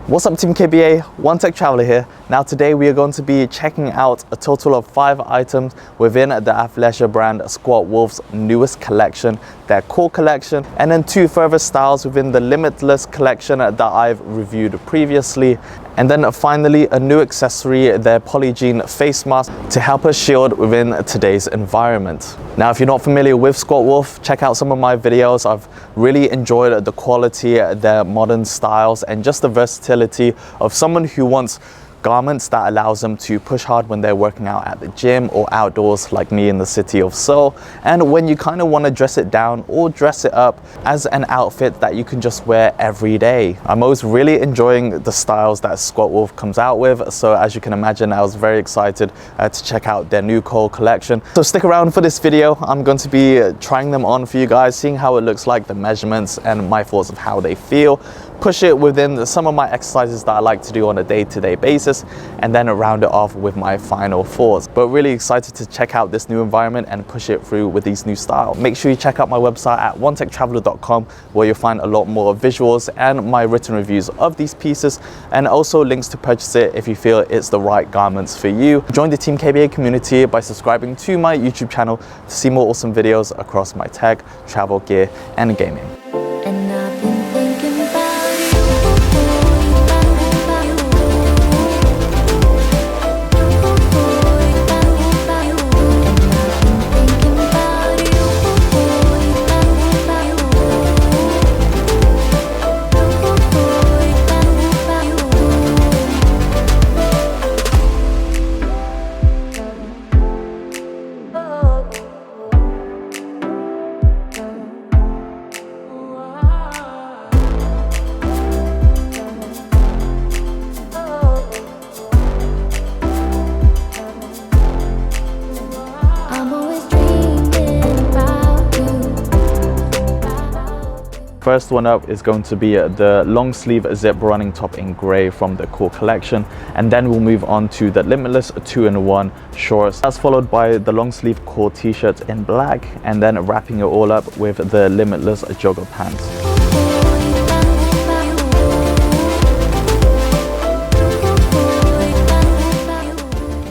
What's up Team KBA, One Tech Traveler here. Now today we are going to be checking out a total of 5 items within the athleisure brand SQUATWOLF's newest collection, their core collection, and then 2 further styles within the Limitless collection that I've reviewed previously. And then finally a new accessory, their POLYGIENE face mask to help us shield within today's environment. Now if you're not familiar with SQUATWOLF, check out some of my videos. I've really enjoyed the quality, their modern styles, and just the versatility of someone who wants garments that allows them to push hard when they're working out at the gym or outdoors like me in the city of Seoul, and when you kind of want to dress it down or dress it up as an outfit that you can just wear every day. I'm always really enjoying the styles that SQUATWOLF comes out with, so as you can imagine I was very excited to check out their new core collection. So stick around for this video. I'm going to be trying them on for you guys, seeing how it looks like, the measurements and my thoughts of how they feel, push it within some of my exercises that I like to do on a day-to-day basis, and then round it off with my final thoughts. But really excited to check out this new environment and push it through with these new styles. Make sure you check out my website at onetechtraveler.com, where you'll find a lot more visuals and my written reviews of these pieces, and also links to purchase it if you feel it's the right garments for you. Join the Team KBA community by subscribing to my YouTube channel to see more awesome videos across my tech, travel gear and gaming. First one up is going to be the long sleeve zip running top in grey from the core collection, and then we'll move on to the Limitless 2-in-1 shorts. That's followed by the long sleeve core t-shirt in black, and then wrapping it all up with the Limitless jogger pants.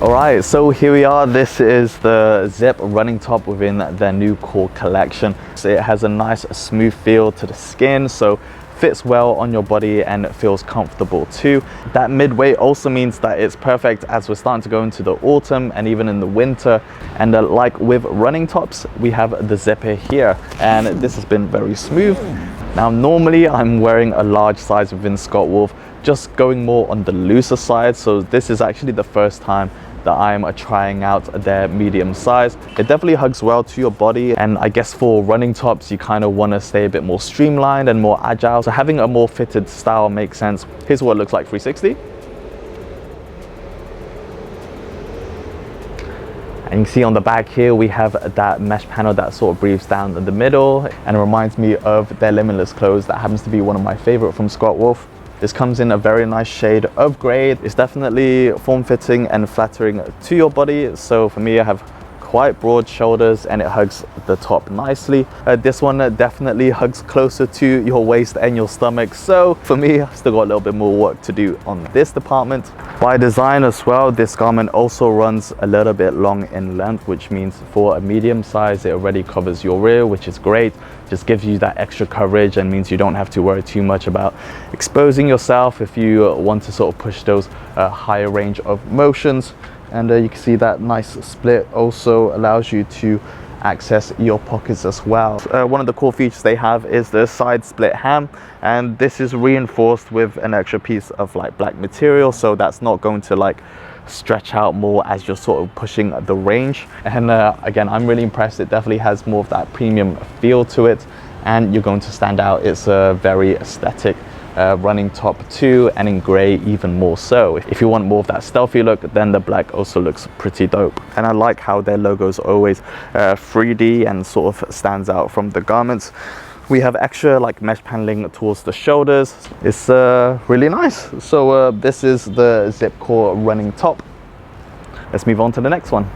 Alright, so here we are. This is the zip running top within their new core collection. So it has a nice smooth feel to the skin, so fits well on your body and it feels comfortable too. That midway also means that it's perfect as we're starting to go into the autumn and even in the winter. And like with running tops, we have the zipper here, and this has been very smooth. Now normally I'm wearing a large size within SQUATWOLF, just going more on the looser side, so this is actually the first time that I'm trying out their medium size. It definitely hugs well to your body, and I guess for running tops you kind of want to stay a bit more streamlined and more agile, so having a more fitted style makes sense. Here's what it looks like 360. And you can see on the back here we have that mesh panel that sort of breathes down in the middle and reminds me of their Limitless clothes. That happens to be one of my favorite from SQUATWOLF. This comes in a very nice shade of grey. It's definitely form-fitting and flattering to your body. So for me, I have quite broad shoulders and it hugs the top nicely. This one definitely hugs closer to your waist and your stomach. So for me, I've still got a little bit more work to do on this department. By design as well, this garment also runs a little bit long in length, which means for a medium size, it already covers your rear, which is great. Just gives you that extra coverage and means you don't have to worry too much about exposing yourself if you want to sort of push those higher range of motions. And you can see that nice split also allows you to access your pockets as well. One of the core features they have is the side split hem, and this is reinforced with an extra piece of like black material, so that's not going to like stretch out more as you're sort of pushing the range. And again, I'm really impressed. It definitely has more of that premium feel to it, and you're going to stand out. It's a very aesthetic running top too, and in grey even more so. If you want more of that stealthy look, then the black also looks pretty dope. And I like how their logo's always 3D and sort of stands out from the garments. We have extra like mesh paneling towards the shoulders. It's really nice. So this is the zip core running top. Let's move on to the next one.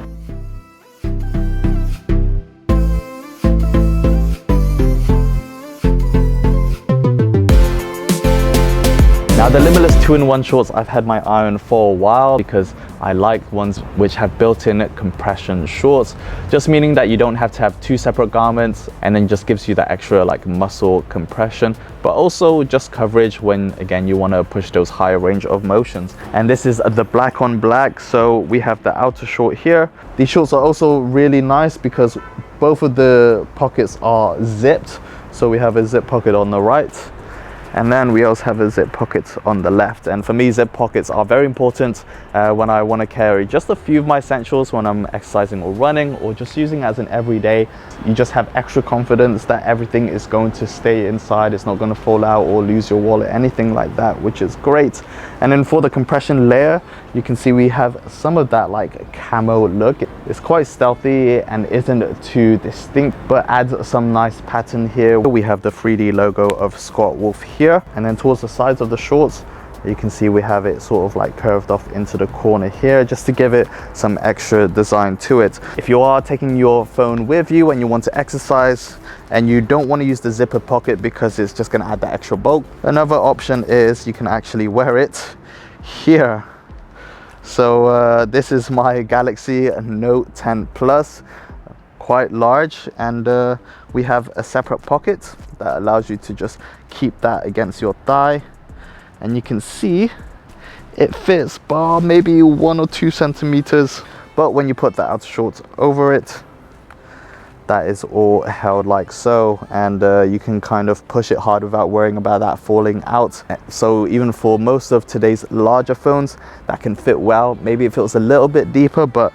Now the Limitless 2-in-1 shorts, I've had my eye on for a while because I like ones which have built-in compression shorts, just meaning that you don't have to have two separate garments, and then just gives you that extra like muscle compression, but also just coverage when again you want to push those higher range of motions. And this is the black on black, so we have the outer short here. These shorts are also really nice because both of the pockets are zipped, so we have a zip pocket on the right, and then we also have a zip pocket on the left. And for me, zip pockets are very important when I want to carry just a few of my essentials when I'm exercising or running, or just using as an everyday. You just have extra confidence that everything is going to stay inside, it's not going to fall out or lose your wallet, anything like that, which is great. And then for the compression layer, you can see we have some of that like camo look. It's quite stealthy and isn't too distinct, but adds some nice pattern here. We have the 3D logo of SQUATWOLF here, and then towards the sides of the shorts, you can see we have it sort of like curved off into the corner here, just to give it some extra design to it. If you are taking your phone with you and you want to exercise and you don't want to use the zipper pocket because it's just going to add that extra bulk, another option is you can actually wear it here. So this is my Galaxy Note 10 Plus, quite large, and we have a separate pocket that allows you to just keep that against your thigh, and you can see it fits bar maybe 1 or 2 centimeters, but when you put the outer shorts over it, that is all held like so, and you can kind of push it hard without worrying about that falling out. So even for most of today's larger phones, that can fit well. Maybe it feels a little bit deeper, but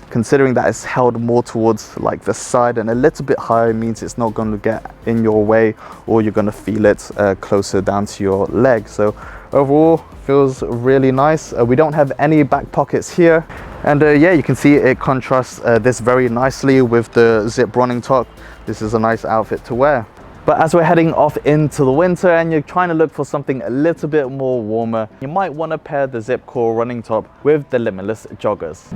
considering that it's held more towards like the side and a little bit higher, means it's not going to get in your way, or you're going to feel it closer down to your leg. So overall, feels really nice. We don't have any back pockets here, and yeah, you can see it contrasts this very nicely with the zip running top. This is a nice outfit to wear. But as we're heading off into the winter and you're trying to look for something a little bit more warmer, you might want to pair the zip core running top with the Limitless joggers.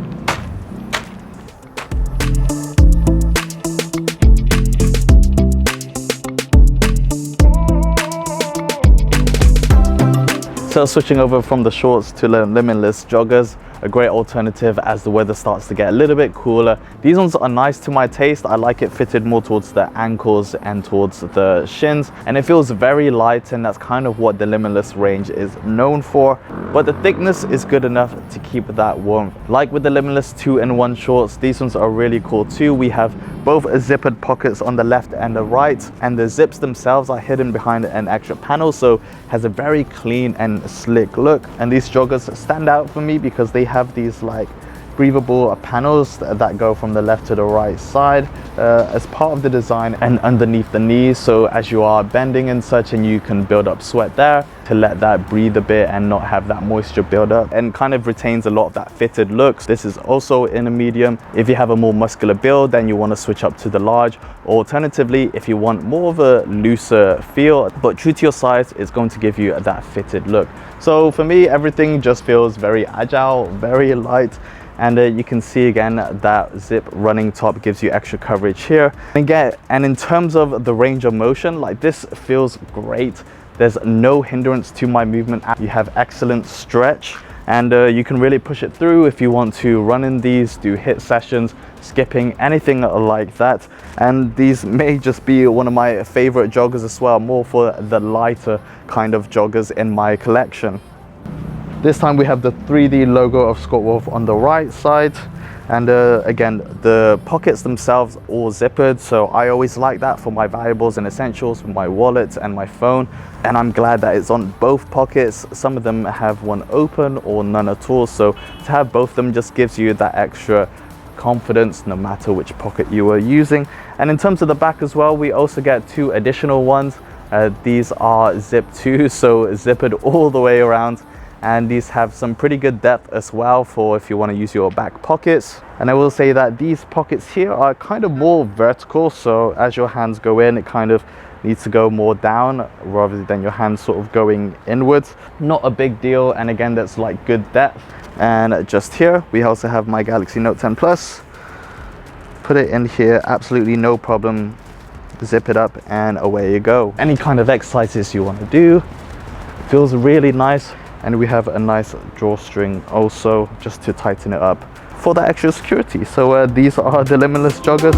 So switching over from the shorts to the Limitless joggers, a great alternative as the weather starts to get a little bit cooler. These ones are nice to my taste. I like it fitted more towards the ankles and towards the shins, and it feels very light, and that's kind of what the Limitless range is known for. But the thickness is good enough to keep that warmth. Like with the Limitless 2-in-1 shorts, these ones are really cool too. We have both zippered pockets on the left and the right, and the zips themselves are hidden behind an extra panel, so has a very clean and slick look. And these joggers stand out for me because they have these like breathable panels that go from the left to the right side as part of the design and underneath the knees, so as you are bending and such, and you can build up sweat there to let that breathe a bit and not have that moisture build up, and kind of retains a lot of that fitted looks. This is also in a medium. If you have a more muscular build, then you want to switch up to the large. Alternatively, if you want more of a looser feel but true to your size, it's going to give you that fitted look. So for me, everything just feels very agile, very light. And you can see again that zip running top gives you extra coverage here. And in terms of the range of motion, like this feels great. There's no hindrance to my movement. You have excellent stretch, and you can really push it through if you want to run in these, do HIIT sessions, skipping, anything like that. And these may just be one of my favorite joggers as well, more for the lighter kind of joggers in my collection. This time we have the 3D logo of SQUATWOLF on the right side, and again, the pockets themselves all zippered, so I always like that for my valuables and essentials, for my wallet and my phone, and I'm glad that it's on both pockets. Some of them have one open or none at all, so to have both of them just gives you that extra confidence no matter which pocket you are using. And in terms of the back as well, we also get 2 additional ones. These are zipped too, so zippered all the way around. And these have some pretty good depth as well for if you want to use your back pockets. And I will say that these pockets here are kind of more vertical, so as your hands go in, it kind of needs to go more down rather than your hands sort of going inwards. Not a big deal, and again, that's like good depth. And just here we also have my Galaxy Note 10 Plus. Put it in here, absolutely no problem. Zip it up and away you go. Any kind of exercises you want to do, Feels really nice. And we have a nice drawstring also, just to tighten it up for that extra security. So these are the Limitless joggers.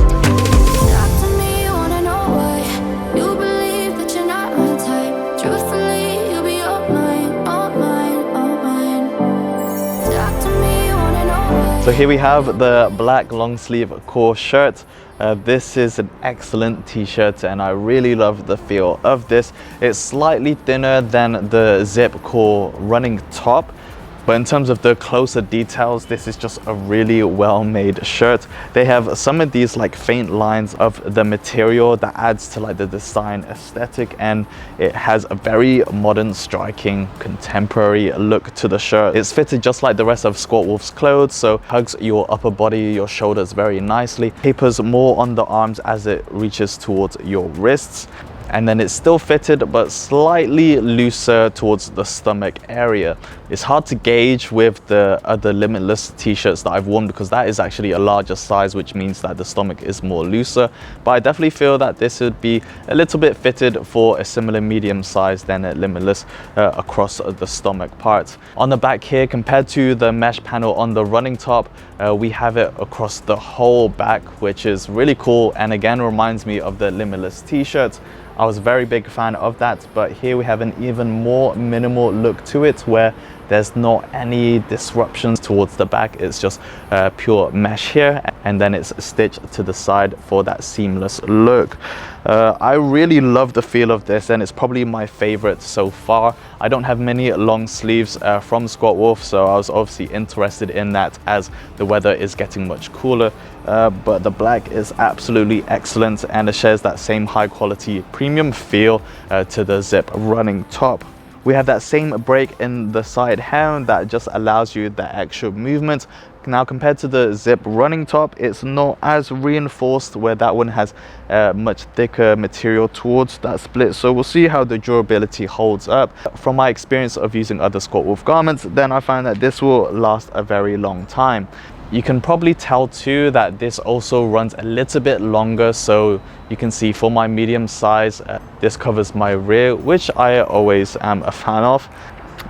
So here we have the black long sleeve core shirt. This is an excellent t-shirt and I really love the feel of this. It's slightly thinner than the zip core running top, but in terms of the closer details, this is just a really well-made shirt. They have some of these like faint lines of the material that adds to like the design aesthetic, and it has a very modern, striking, contemporary look to the shirt. It's fitted just like the rest of SQUATWOLF's clothes, so hugs your upper body, your shoulders very nicely, tapers more on the arms as it reaches towards your wrists. And then it's still fitted but slightly looser towards the stomach area. It's hard to gauge with the other Limitless t-shirts that I've worn because that is actually a larger size, which means that the stomach is more looser. But I definitely feel that this would be a little bit fitted for a similar medium size than a Limitless across the stomach part. On the back here, compared to the mesh panel on the running top, we have it across the whole back, which is really cool and again reminds me of the Limitless t-shirts. I was a very big fan of that, but here we have an even more minimal look to it where there's not any disruptions towards the back. It's just pure mesh here, and then it's stitched to the side for that seamless look. I really love the feel of this, and it's probably my favorite so far. I don't have many long sleeves from SQUATWOLF, so I was obviously interested in that as the weather is getting much cooler. But the black is absolutely excellent, and it shares that same high quality premium feel to the zip running top. We have that same break in the side hem that just allows you that extra movement. Now compared to the zip running top, it's not as reinforced, where that one has much thicker material towards that split. So we'll see how the durability holds up. From my experience of using other SQUATWOLF garments, then I find that this will last a very long time. You can probably tell too that this also runs a little bit longer, so you can see for my medium size, this covers my rear, which I always am a fan of.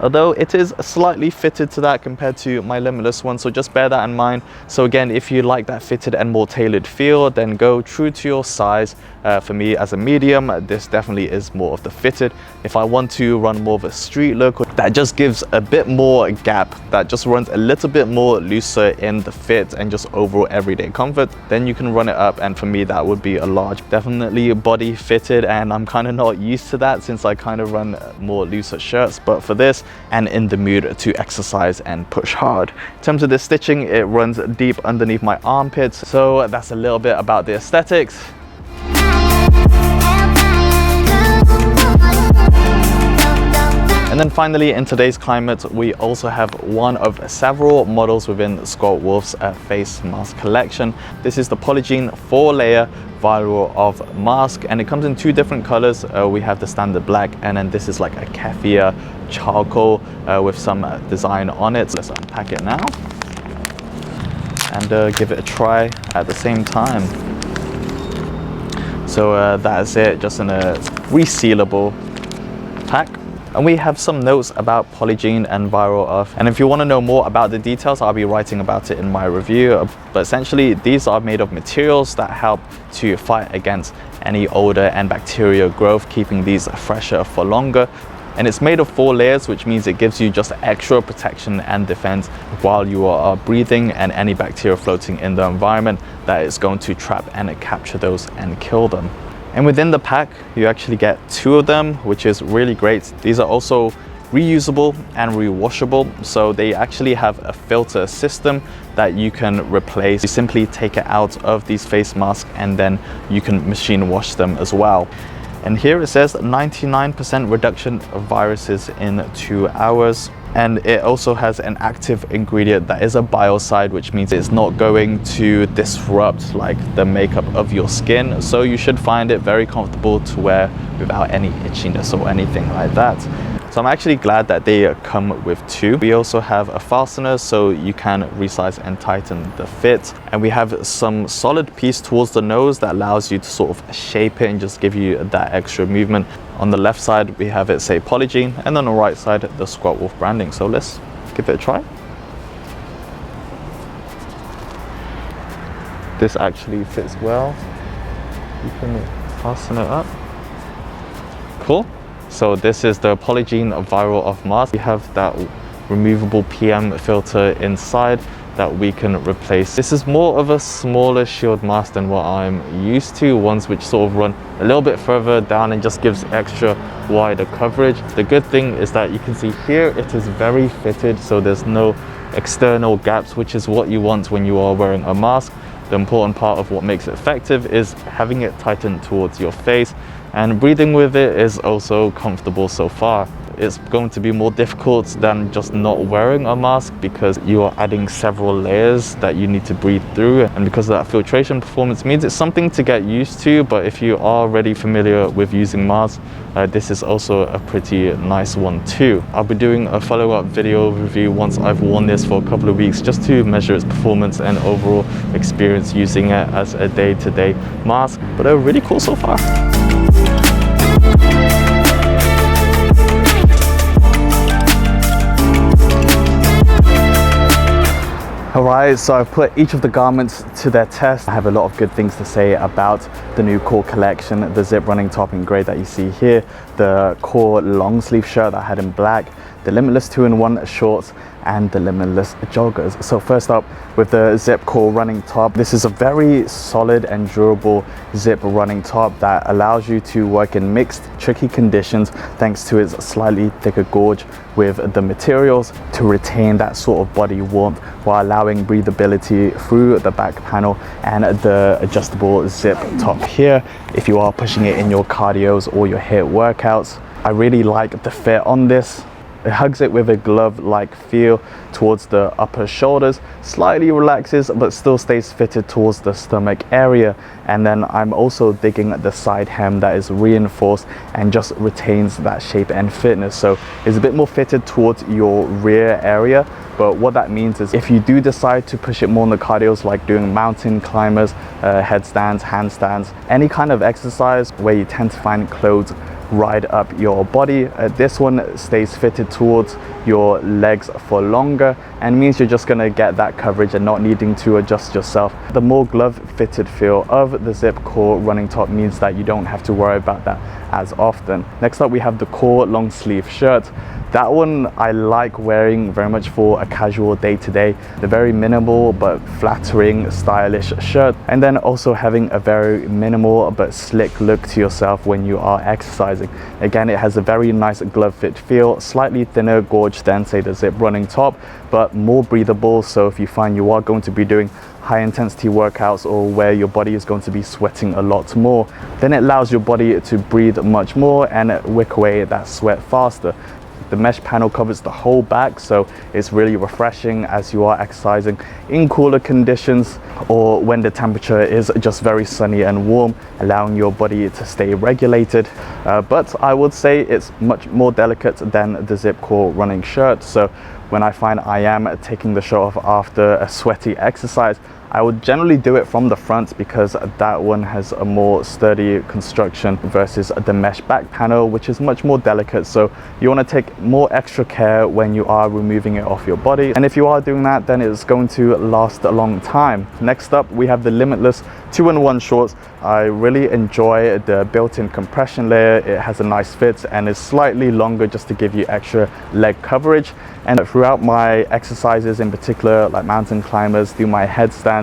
Although it is slightly fitted to that compared to my Limitless one, so just bear that in mind. So again, if you like that fitted and more tailored feel, then go true to your size. For me as a medium, this definitely is more of the fitted. If I want to run more of a street look that just gives a bit more gap, that just runs a little bit more looser in the fit and just overall everyday comfort, then you can run it up, and for me that would be a large. Definitely body fitted, and I'm kind of not used to that since I kind of run more looser shirts, but for this and in the mood to exercise and push hard. In terms of the stitching, it runs deep underneath my armpits, so that's a little bit about the aesthetics. And then finally, in today's climate, we also have one of several models within SQUATWOLF's face mask collection. This is the POLYGIENE 4-layer viral of mask, and it comes in two different colors. We have the standard black, and then this is like a kefir charcoal with some design on it. So let's unpack it now and give it a try at the same time. So that is it, just in a resealable pack. And we have some notes about POLYGIENE and viral of, and if you want to know more about the details, I'll be writing about it in my review. But essentially, these are made of materials that help to fight against any odor and bacterial growth, keeping these fresher for longer. And it's made of 4 layers, which means it gives you just extra protection and defense while you are breathing, and any bacteria floating in the environment that is going to trap and capture those and kill them. And within the pack, you actually get 2 of them, which is really great. These are also reusable and rewashable, so they actually have a filter system that you can replace. You simply take it out of these face masks, and then you can machine wash them as well. And here it says 99% reduction of viruses in 2 hours. And it also has an active ingredient that is a biocide, which means it's not going to disrupt like the makeup of your skin. So you should find it very comfortable to wear without any itchiness or anything like that. So I'm actually glad that they come with two. We also have a fastener so you can resize and tighten the fit. And we have some solid piece towards the nose that allows you to sort of shape it and just give you that extra movement. On the left side, we have it say POLYGIENE, and on the right side, the SQUATWOLF branding. So let's give it a try. This actually fits well. You can fasten it up. Cool. So this is the POLYGIENE Viral Off mask. We have that removable PM filter inside that we can replace. This is more of a smaller shield mask than what I'm used to, ones which sort of run a little bit further down and just gives extra wider coverage. The good thing is that you can see here it is very fitted, so there's no external gaps, which is what you want when you are wearing a mask. The important part of what makes it effective is having it tightened towards your face, and breathing with it is also comfortable so far. It's going to be more difficult than just not wearing a mask because you are adding several layers that you need to breathe through, and because of that filtration performance means it's something to get used to. But if you are already familiar with using masks, this is also a pretty nice one too. I'll be doing a follow-up video review once I've worn this for a couple of weeks just to measure its performance and overall experience using it as a day-to-day mask, but they're really cool so far. Alright, so I've put each of the garments to their test. I have a lot of good things to say about the new core collection, the zip running top in grey that you see here, the core long sleeve shirt that I had in black, the Limitless 2-in-1 shorts, and the Limitless joggers. So first up with the zip core running top, this is a very solid and durable zip running top that allows you to work in mixed tricky conditions thanks to its slightly thicker gauge with the materials to retain that sort of body warmth while allowing breathability through the back panel and the adjustable zip top here if you are pushing it in your cardios or your HIIT workouts. I really like the fit on this. It hugs it with a glove-like feel towards the upper shoulders, slightly relaxes but still stays fitted towards the stomach area. And then I'm also digging the side hem that is reinforced and just retains that shape and fitness. So it's a bit more fitted towards your rear area. But what that means is if you do decide to push it more on the cardios, like doing mountain climbers, headstands, handstands, any kind of exercise where you tend to find clothes ride up your body, this one stays fitted towards your legs for longer and means you're just going to get that coverage and not needing to adjust yourself. The more glove fitted feel of the zip core running top means that you don't have to worry about that as often. Next up we have the core long sleeve shirt. That one I like wearing very much for a casual day-to-day. The very minimal but flattering stylish shirt, and then also having a very minimal but slick look to yourself when you are exercising. Again, it has a very nice glove fit feel, slightly thinner gauge than say the zip running top, but more breathable. So if you find you are going to be doing high intensity workouts or where your body is going to be sweating a lot more, then it allows your body to breathe much more and wick away that sweat faster. The mesh panel covers the whole back, so it's really refreshing as you are exercising in cooler conditions or when the temperature is just very sunny and warm, allowing your body to stay regulated. But I would say it's much more delicate than the zip core running shirt. So when I find I am taking the shirt off after a sweaty exercise, I would generally do it from the front because that one has a more sturdy construction versus the mesh back panel, which is much more delicate. So you want to take more extra care when you are removing it off your body. And if you are doing that, then it's going to last a long time. Next up, we have the Limitless 2-in-1 shorts. I really enjoy the built-in compression layer. It has a nice fit and is slightly longer just to give you extra leg coverage. And throughout my exercises, in particular like mountain climbers, do my headstands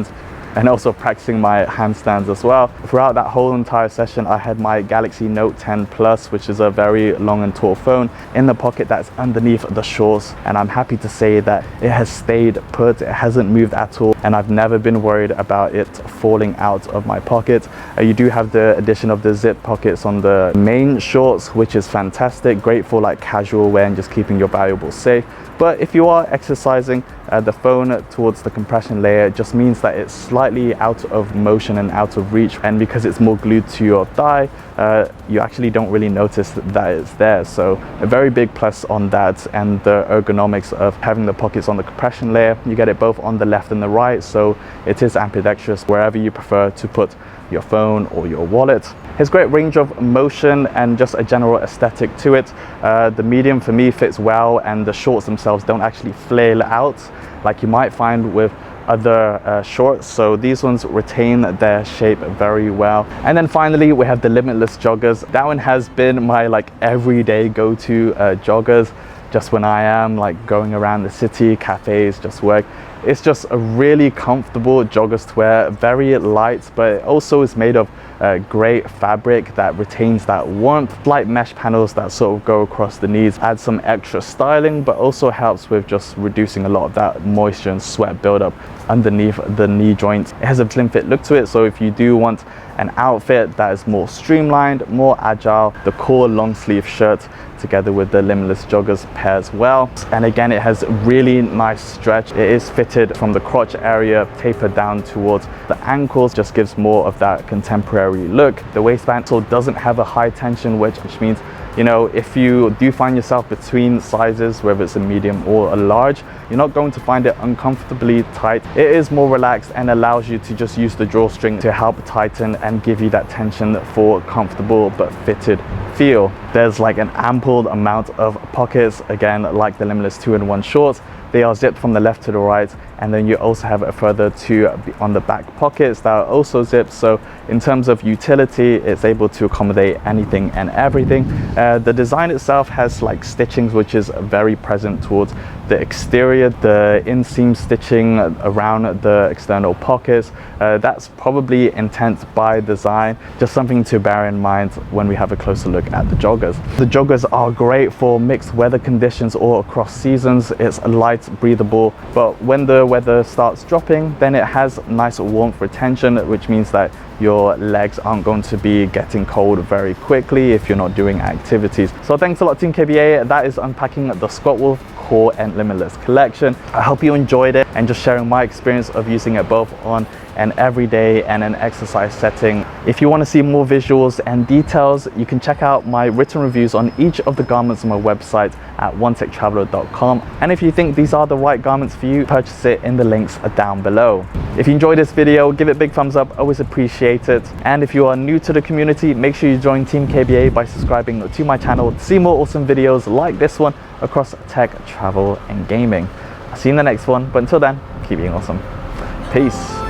and also practicing my handstands as well. Throughout that whole entire session, I had my Galaxy Note 10 Plus, which is a very long and tall phone, in the pocket that's underneath the shorts. And I'm happy to say that it has stayed put, it hasn't moved at all, and I've never been worried about it falling out of my pocket. You do have the addition of the zip pockets on the main shorts, which is fantastic, great for like casual wear and just keeping your valuables safe. But if you are exercising, the phone towards the compression layer just means that it's slightly slightly out of motion and out of reach, and because it's more glued to your thigh, you actually don't really notice that it's there. So a very big plus on that, and the ergonomics of having the pockets on the compression layer. You get it both on the left and the right, so it is ambidextrous wherever you prefer to put your phone or your wallet. Has great range of motion and just a general aesthetic to it. The medium for me fits well, and the shorts themselves don't actually flail out like you might find with other shorts, so these ones retain their shape very well. And then finally we have the Limitless joggers. That one has been my like everyday go-to joggers, just when I am like going around the city, cafes, just work. It's just a really comfortable joggers to wear, very light, but it also is made of great fabric that retains that warmth. Light mesh panels that sort of go across the knees add some extra styling, but also helps with just reducing a lot of that moisture and sweat buildup underneath the knee joints. It has a slim fit look to it, so if you do want an outfit that is more streamlined, more agile, the core long sleeve shirt together with the Limitless joggers pairs well. And again, it has really nice stretch. It is fitted from the crotch area, tapered down towards the ankles, just gives more of that contemporary look. The waistband also doesn't have a high tension, which means, you know, if you do find yourself between sizes, whether it's a medium or a large, you're not going to find it uncomfortably tight. It is more relaxed and allows you to just use the drawstring to help tighten and give you that tension for comfortable but fitted feel. There's like an ample amount of pockets, again, like the Limitless 2-in-1 shorts. They are zipped from the left to the right, and then you also have a further two on the back pockets that are also zipped. So in terms of utility, it's able to accommodate anything and everything. The design itself has like stitchings which is very present towards the exterior, the inseam stitching around the external pockets. That's probably intent by design, just something to bear in mind when we have a closer look at the joggers. The joggers are great for mixed weather conditions or across seasons. It's light, breathable, but when the weather starts dropping, then it has nice warmth retention, which means that your legs aren't going to be getting cold very quickly if you're not doing activities. So thanks a lot, Team KBA. That is unpacking the SQUATWOLF Core and Limitless collection. I hope you enjoyed it, and just sharing my experience of using it both on an everyday and an exercise setting. If you want to see more visuals and details, you can check out my written reviews on each of the garments on my website at onetechtraveler.com. And if you think these are the right garments for you, purchase it in the links down below. If you enjoyed this video, give it a big thumbs up, always appreciate it. And if you are new to the community, make sure you join Team KBA by subscribing to my channel to see more awesome videos like this one across tech, travel, and gaming. I'll see you in the next one, but until then, keep being awesome. Peace.